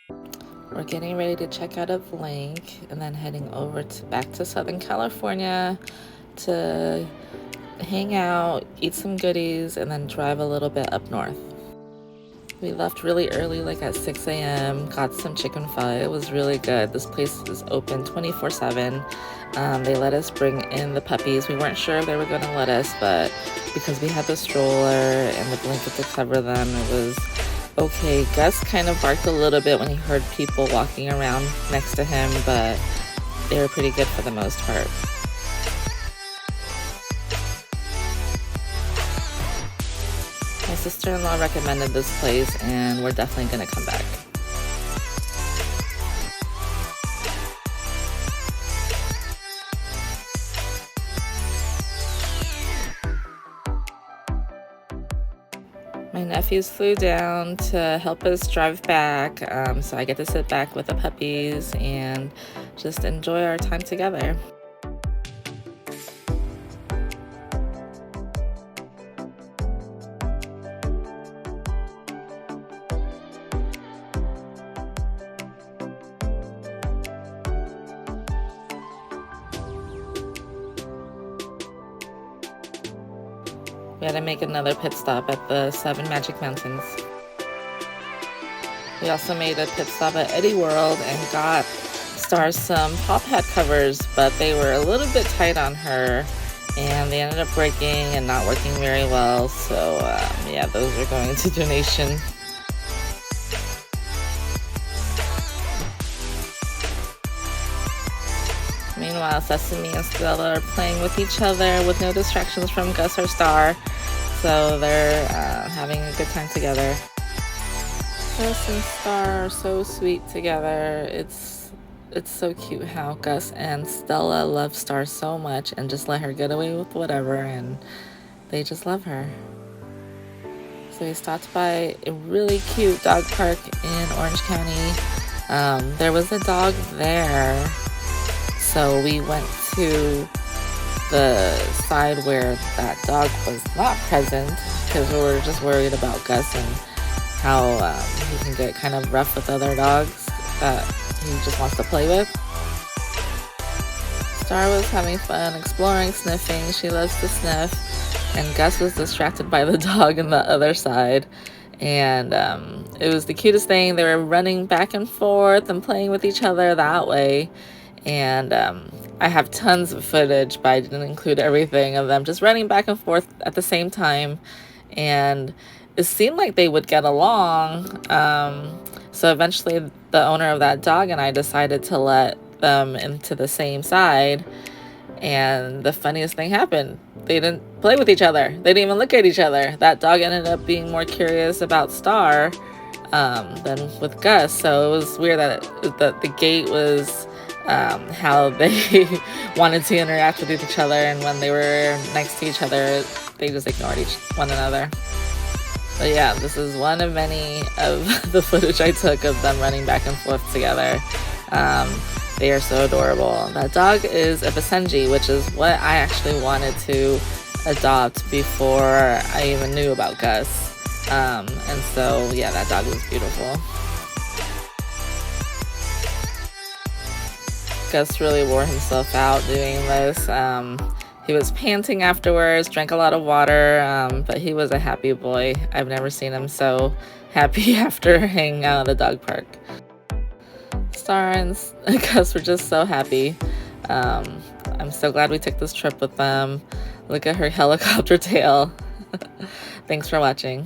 We're getting ready to check out of Link and then heading over to back to Southern California to hang out, eat some goodies, and then drive a little bit up north. We left really early, like at 6 a.m., got some chicken pho. It was really good. This place is open 24/7. They let us bring in the puppies. We weren't sure if they were going to let us, but because we had the stroller and the blanket to cover them, it was okay. Gus kind of barked a little bit when he heard people walking around next to him, but they were pretty good for the most part. My sister-in-law recommended this place, and we're definitely going to come back. My nephews flew down to help us drive back, so I get to sit back with the puppies and just enjoy our time together. We had to make another pit stop at the 7 Magic Mountains. We also made a pit stop at Eddie World and got Star some pop hat covers, but they were a little bit tight on her and they ended up breaking and not working very well. So yeah, those are going to donation. Meanwhile, Sesame and Stella are playing with each other with no distractions from Gus or Star. So they're having a good time together. Gus and Star are so sweet together. It's so cute how Gus and Stella love Star so much and just let her get away with whatever, and they just love her. So we stopped by a really cute dog park in Orange County. There was a dog there, so we went to the side where that dog was not present because we were just worried about Gus and how he can get kind of rough with other dogs that he just wants to play with. Star was having fun exploring, sniffing. She loves to sniff, and Gus was distracted by the dog on the other side. And it was the cutest thing. They were running back and forth and playing with each other that way. And I have tons of footage, but I didn't include everything of them just running back and forth at the same time. And it seemed like they would get along. So eventually the owner of that dog and I decided to let them into the same side. And the funniest thing happened. They didn't play with each other. They didn't even look at each other. That dog ended up being more curious about Star than with Gus. So it was weird that the gate was how they wanted to interact with each other, and when they were next to each other, they just ignored one another. But yeah, this is one of many of the footage I took of them running back and forth together. They are so adorable. That dog is a Basenji, which is what I actually wanted to adopt before I even knew about Gus. And so yeah, that dog was beautiful. Gus really wore himself out doing this. He was panting afterwards, drank a lot of water, but he was a happy boy. I've never seen him so happy after hanging out at the dog park. Star and Gus were just so happy. I'm so glad we took this trip with them. Look at her helicopter tail. Thanks for watching.